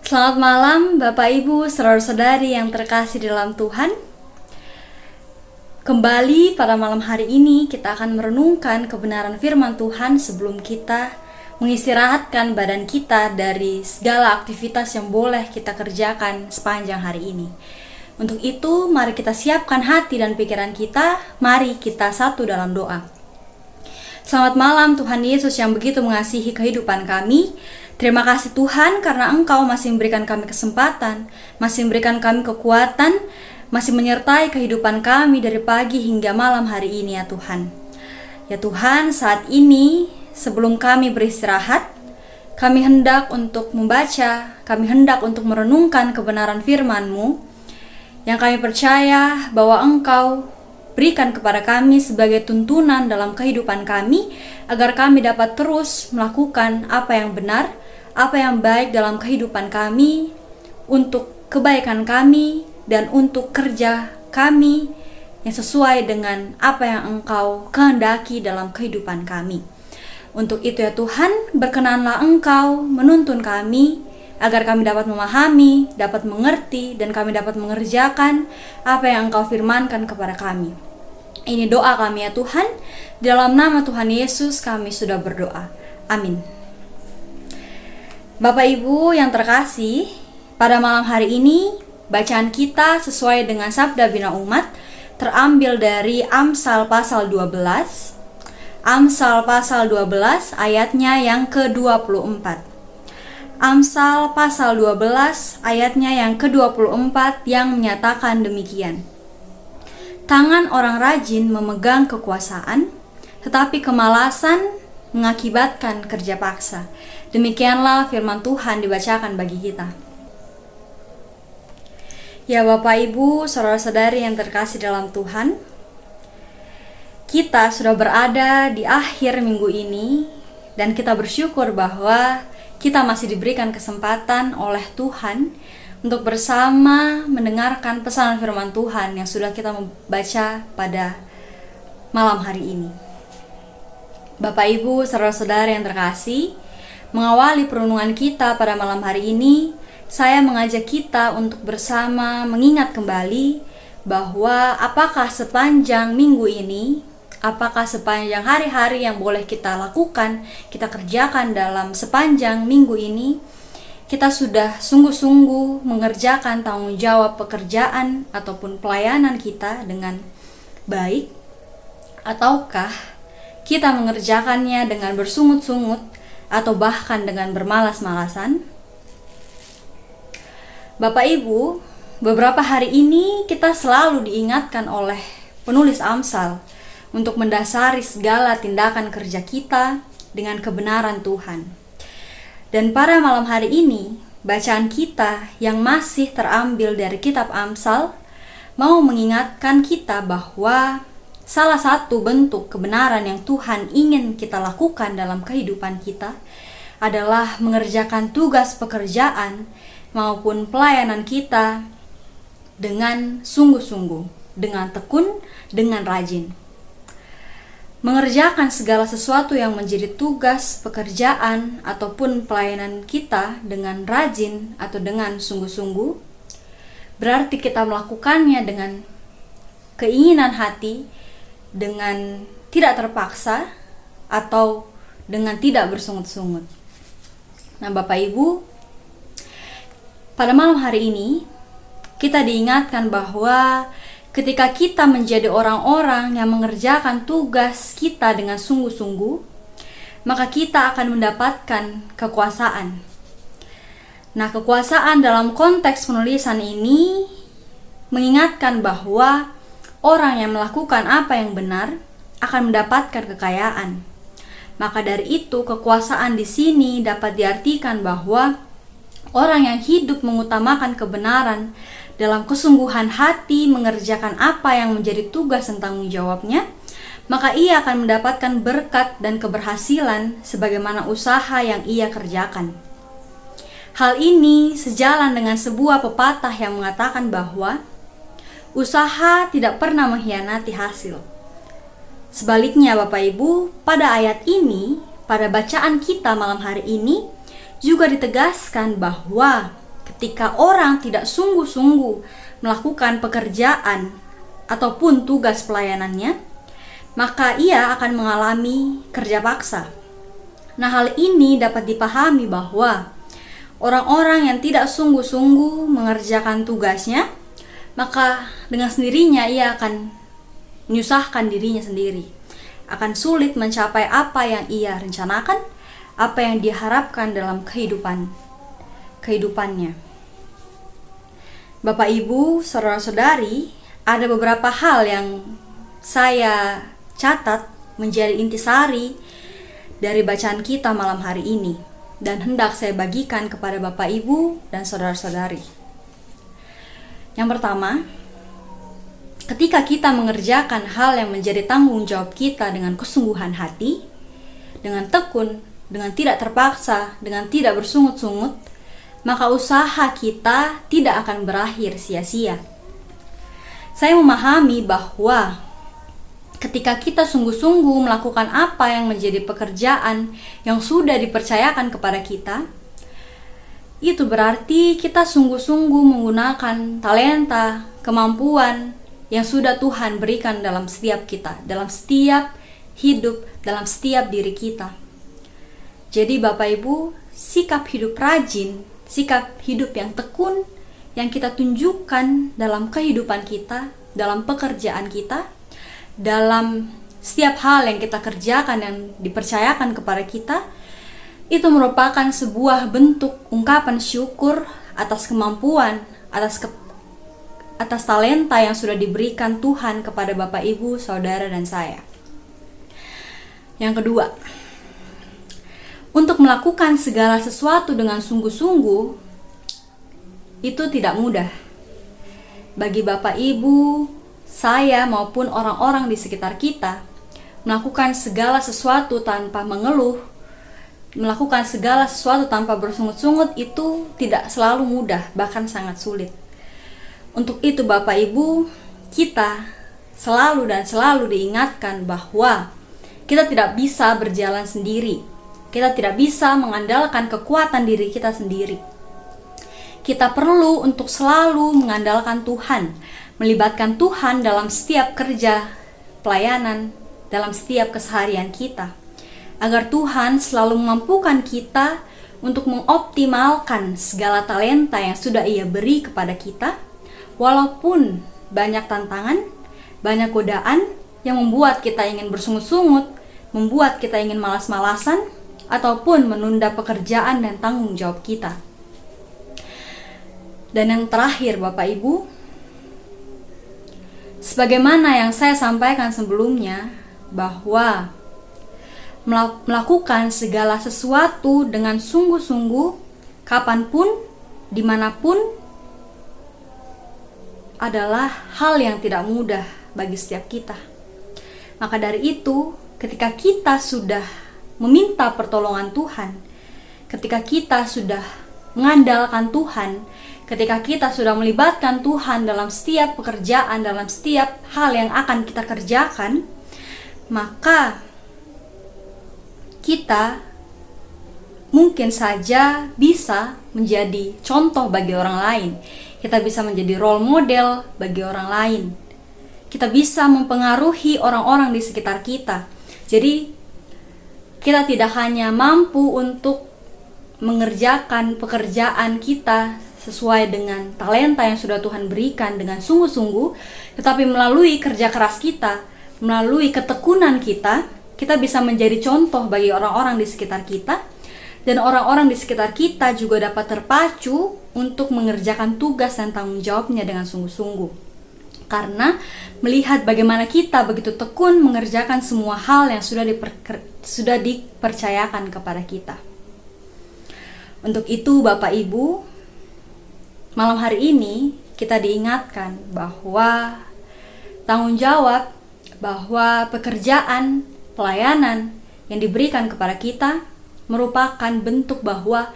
Selamat malam Bapak Ibu, saudara-saudari yang terkasih dalam Tuhan. Kembali pada malam hari ini kita akan merenungkan kebenaran firman Tuhan sebelum kita mengistirahatkan badan kita dari segala aktivitas yang boleh kita kerjakan sepanjang hari ini. Untuk itu, mari kita siapkan hati dan pikiran kita, mari kita satu dalam doa. Selamat malam Tuhan Yesus yang begitu mengasihi kehidupan kami. Terima kasih Tuhan karena Engkau masih memberikan kami kesempatan, masih memberikan kami kekuatan, masih menyertai kehidupan kami dari pagi hingga malam hari ini ya Tuhan. Ya Tuhan, saat ini sebelum kami beristirahat, kami hendak untuk membaca, kami hendak untuk merenungkan kebenaran firman-Mu yang kami percaya bahwa Engkau berikan kepada kami sebagai tuntunan dalam kehidupan kami agar kami dapat terus melakukan apa yang benar, apa yang baik dalam kehidupan kami, untuk kebaikan kami dan untuk kerja kami yang sesuai dengan apa yang Engkau kehendaki dalam kehidupan kami. Untuk itu ya Tuhan, berkenanlah Engkau menuntun kami agar kami dapat memahami, dapat mengerti, dan kami dapat mengerjakan apa yang Engkau firmankan kepada kami. Ini doa kami ya Tuhan, dalam nama Tuhan Yesus kami sudah berdoa. Amin. Bapak Ibu yang terkasih, pada malam hari ini bacaan kita sesuai dengan Sabda Bina Umat terambil dari Amsal pasal 12. Amsal pasal 12 ayatnya yang ke-24. Amsal pasal 12 ayatnya yang ke-24 yang menyatakan demikian. Tangan orang rajin memegang kekuasaan, tetapi kemalasan mengakibatkan kerja paksa. Demikianlah firman Tuhan dibacakan bagi kita. Ya Bapak Ibu, saudara-saudari yang terkasih dalam Tuhan, kita sudah berada di akhir minggu ini dan kita bersyukur bahwa kita masih diberikan kesempatan oleh Tuhan untuk bersama mendengarkan pesan firman Tuhan yang sudah kita membaca pada malam hari ini. Bapak Ibu, saudara-saudari yang terkasih, mengawali perenungan kita pada malam hari ini, saya mengajak kita untuk bersama mengingat kembali bahwa apakah sepanjang minggu ini, apakah sepanjang hari-hari yang boleh kita lakukan, kita kerjakan dalam sepanjang minggu ini, kita sudah sungguh-sungguh mengerjakan tanggung jawab pekerjaan ataupun pelayanan kita dengan baik, ataukah kita mengerjakannya dengan bersungut-sungut atau bahkan dengan bermalas-malasan? Bapak Ibu, beberapa hari ini kita selalu diingatkan oleh penulis Amsal untuk mendasari segala tindakan kerja kita dengan kebenaran Tuhan. Dan pada malam hari ini, bacaan kita yang masih terambil dari kitab Amsal mau mengingatkan kita bahwa salah satu bentuk kebenaran yang Tuhan ingin kita lakukan dalam kehidupan kita adalah mengerjakan tugas pekerjaan maupun pelayanan kita dengan sungguh-sungguh, dengan tekun, dengan rajin. Mengerjakan segala sesuatu yang menjadi tugas pekerjaan ataupun pelayanan kita dengan rajin atau dengan sungguh-sungguh berarti kita melakukannya dengan keinginan hati, dengan tidak terpaksa atau dengan tidak bersungut-sungut. Nah Bapak Ibu, pada malam hari ini kita diingatkan bahwa ketika kita menjadi orang-orang yang mengerjakan tugas kita dengan sungguh-sungguh, maka kita akan mendapatkan kekuasaan. Nah, kekuasaan dalam konteks penulisan ini mengingatkan bahwa orang yang melakukan apa yang benar akan mendapatkan kekayaan. Maka dari itu, kekuasaan di sini dapat diartikan bahwa orang yang hidup mengutamakan kebenaran dalam kesungguhan hati mengerjakan apa yang menjadi tugas dan tanggung jawabnya, maka ia akan mendapatkan berkat dan keberhasilan sebagaimana usaha yang ia kerjakan. Hal ini sejalan dengan sebuah pepatah yang mengatakan bahwa usaha tidak pernah mengkhianati hasil. Sebaliknya Bapak Ibu, pada ayat ini, pada bacaan kita malam hari ini, juga ditegaskan bahwa ketika orang tidak sungguh-sungguh melakukan pekerjaan ataupun tugas pelayanannya, maka ia akan mengalami kerja paksa. Nah, hal ini dapat dipahami bahwa orang-orang yang tidak sungguh-sungguh mengerjakan tugasnya, maka dengan sendirinya ia akan menyusahkan dirinya sendiri, akan sulit mencapai apa yang ia rencanakan, apa yang diharapkan dalam kehidupannya. Bapak, Ibu, saudara-saudari, ada beberapa hal yang saya catat menjadi intisari dari bacaan kita malam hari ini dan hendak saya bagikan kepada Bapak, Ibu, dan saudara-saudari. Yang pertama, ketika kita mengerjakan hal yang menjadi tanggung jawab kita dengan kesungguhan hati, dengan tekun, dengan tidak terpaksa, dengan tidak bersungut-sungut, maka usaha kita tidak akan berakhir sia-sia. Saya memahami bahwa ketika kita sungguh-sungguh melakukan apa yang menjadi pekerjaan yang sudah dipercayakan kepada kita, itu berarti kita sungguh-sungguh menggunakan talenta, kemampuan yang sudah Tuhan berikan dalam setiap kita, dalam setiap hidup, dalam setiap diri kita. Jadi Bapak Ibu, sikap hidup rajin, sikap hidup yang tekun yang kita tunjukkan dalam kehidupan kita, dalam pekerjaan kita, dalam setiap hal yang kita kerjakan yang dipercayakan kepada kita, itu merupakan sebuah bentuk ungkapan syukur atas kemampuan, atas talenta yang sudah diberikan Tuhan kepada Bapak, Ibu, saudara, dan saya. Yang kedua, untuk melakukan segala sesuatu dengan sungguh-sungguh itu tidak mudah. Bagi Bapak, Ibu, saya maupun orang-orang di sekitar kita, melakukan segala sesuatu tanpa mengeluh, melakukan segala sesuatu tanpa bersungut-sungut itu tidak selalu mudah, bahkan sangat sulit. Untuk itu Bapak, Ibu, kita selalu diingatkan bahwa kita tidak bisa berjalan sendiri. Kita tidak bisa mengandalkan kekuatan diri kita sendiri. Kita perlu untuk selalu mengandalkan Tuhan, melibatkan Tuhan dalam setiap kerja, pelayanan, dalam setiap keseharian kita, agar Tuhan selalu memampukan kita untuk mengoptimalkan segala talenta yang sudah Ia beri kepada kita, walaupun banyak tantangan, banyak godaan yang membuat kita ingin bersungut-sungut, membuat kita ingin malas-malasan, ataupun menunda pekerjaan dan tanggung jawab kita. Dan yang terakhir Bapak, Ibu, sebagaimana yang saya sampaikan sebelumnya, bahwa melakukan segala sesuatu dengan sungguh-sungguh, kapanpun, dimanapun, adalah hal yang tidak mudah bagi setiap kita. Maka dari itu, ketika kita sudah meminta pertolongan Tuhan, ketika kita sudah mengandalkan Tuhan, ketika kita sudah melibatkan Tuhan dalam setiap pekerjaan, dalam setiap hal yang akan kita kerjakan, maka kita mungkin saja bisa menjadi contoh bagi orang lain. Kita bisa menjadi role model bagi orang lain. Kita bisa mempengaruhi orang-orang di sekitar kita. Jadi kita tidak hanya mampu untuk mengerjakan pekerjaan kita sesuai dengan talenta yang sudah Tuhan berikan dengan sungguh-sungguh, tetapi melalui kerja keras kita, melalui ketekunan kita, kita bisa menjadi contoh bagi orang-orang di sekitar kita, dan orang-orang di sekitar kita juga dapat terpacu untuk mengerjakan tugas dan tanggung jawabnya dengan sungguh-sungguh. Karena melihat bagaimana kita begitu tekun mengerjakan semua hal yang sudah dipercayakan kepada kita. Untuk itu Bapak, Ibu, malam hari ini kita diingatkan bahwa tanggung jawab, bahwa pekerjaan, pelayanan yang diberikan kepada kita merupakan bentuk bahwa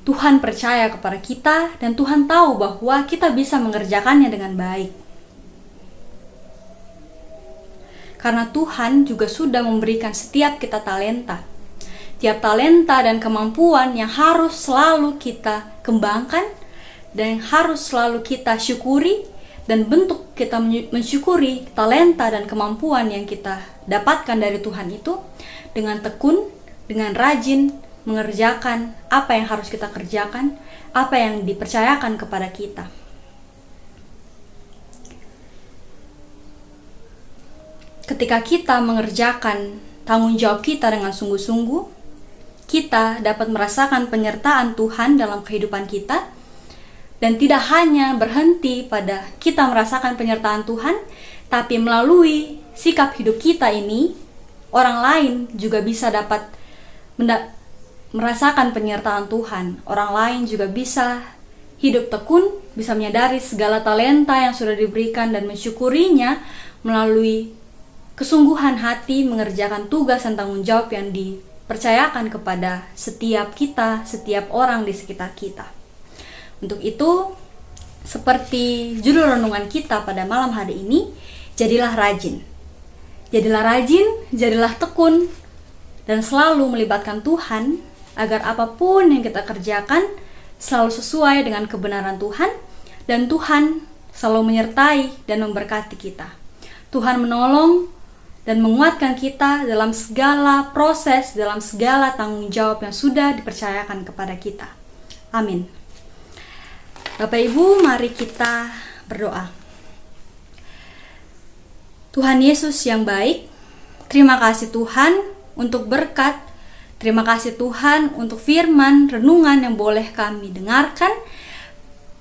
Tuhan percaya kepada kita dan Tuhan tahu bahwa kita bisa mengerjakannya dengan baik. Karena Tuhan juga sudah memberikan setiap kita talenta. Tiap talenta dan kemampuan yang harus selalu kita kembangkan, dan yang harus selalu kita syukuri, dan bentuk kita mensyukuri talenta dan kemampuan yang kita dapatkan dari Tuhan itu dengan tekun, dengan rajin mengerjakan apa yang harus kita kerjakan, apa yang dipercayakan kepada kita. Ketika kita mengerjakan tanggung jawab kita dengan sungguh-sungguh, kita dapat merasakan penyertaan Tuhan dalam kehidupan kita, dan tidak hanya berhenti pada kita merasakan penyertaan Tuhan, tapi melalui sikap hidup kita ini, orang lain juga bisa dapat merasakan penyertaan Tuhan. Orang lain juga bisa hidup tekun, bisa menyadari segala talenta yang sudah diberikan dan mensyukurinya melalui kesungguhan hati mengerjakan tugas dan tanggung jawab yang dipercayakan kepada setiap kita, setiap orang di sekitar kita. Untuk itu, seperti judul renungan kita pada malam hari ini, jadilah rajin. Jadilah rajin, jadilah tekun, dan selalu melibatkan Tuhan agar apapun yang kita kerjakan selalu sesuai dengan kebenaran Tuhan, dan Tuhan selalu menyertai dan memberkati kita. Tuhan menolong dan menguatkan kita dalam segala proses, dalam segala tanggung jawab yang sudah dipercayakan kepada kita. Amin. Bapak Ibu, mari kita berdoa. Tuhan Yesus yang baik, terima kasih Tuhan untuk berkat, terima kasih Tuhan untuk firman, renungan yang boleh kami dengarkan,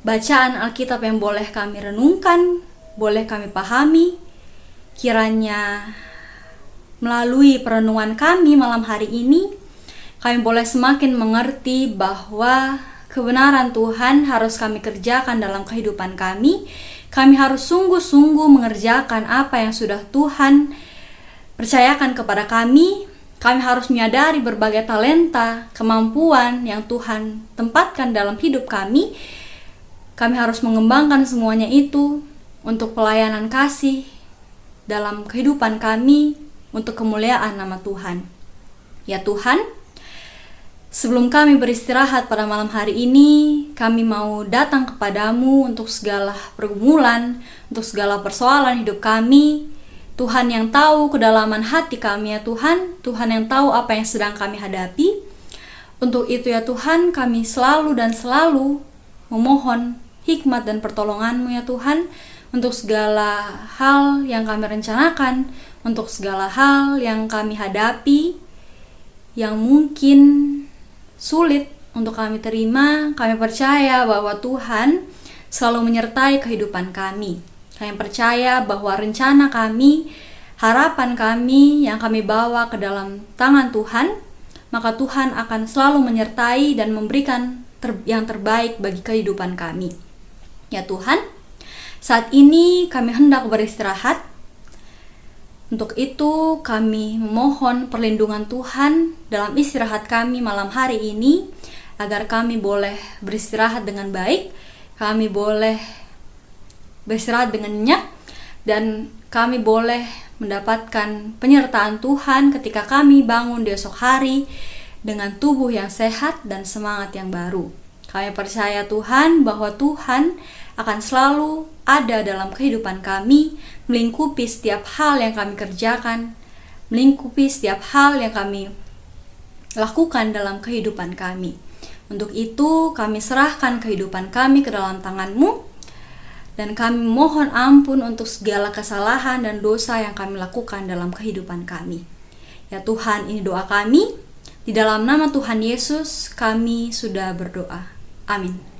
bacaan Alkitab yang boleh kami renungkan, boleh kami pahami. Kiranya melalui perenungan kami malam hari ini, kami boleh semakin mengerti bahwa kebenaran Tuhan harus kami kerjakan dalam kehidupan kami. Kami harus sungguh-sungguh mengerjakan apa yang sudah Tuhan percayakan kepada kami. Kami harus menyadari berbagai talenta, kemampuan yang Tuhan tempatkan dalam hidup kami. Kami harus mengembangkan semuanya itu untuk pelayanan kasih dalam kehidupan kami, untuk kemuliaan nama Tuhan. Ya Tuhan, sebelum kami beristirahat pada malam hari ini, kami mau datang kepadamu untuk segala pergumulan, untuk segala persoalan hidup kami. Tuhan yang tahu kedalaman hati kami ya Tuhan, Tuhan yang tahu apa yang sedang kami hadapi. Untuk itu ya Tuhan, kami selalu dan selalu memohon hikmat dan pertolongan-Mu ya Tuhan, untuk segala hal yang kami rencanakan, untuk segala hal yang kami hadapi, yang mungkin sulit untuk kami terima. Kami percaya bahwa Tuhan selalu menyertai kehidupan kami. Kami percaya bahwa rencana kami, harapan kami yang kami bawa ke dalam tangan Tuhan, maka Tuhan akan selalu menyertai dan memberikan yang terbaik bagi kehidupan kami. Ya Tuhan, saat ini kami hendak beristirahat. Untuk itu kami memohon perlindungan Tuhan dalam istirahat kami malam hari ini, agar kami boleh beristirahat dengan baik, kami boleh beristirahat dengan nyenyak, dan kami boleh mendapatkan penyertaan Tuhan ketika kami bangun di esok hari dengan tubuh yang sehat dan semangat yang baru. Kami percaya Tuhan bahwa Tuhan akan selalu ada dalam kehidupan kami, melingkupi setiap hal yang kami kerjakan, melingkupi setiap hal yang kami lakukan dalam kehidupan kami. Untuk itu kami serahkan kehidupan kami ke dalam tangan-Mu, dan kami mohon ampun untuk segala kesalahan dan dosa yang kami lakukan dalam kehidupan kami. Ya Tuhan, ini doa kami. Di dalam nama Tuhan Yesus kami sudah berdoa. Amin.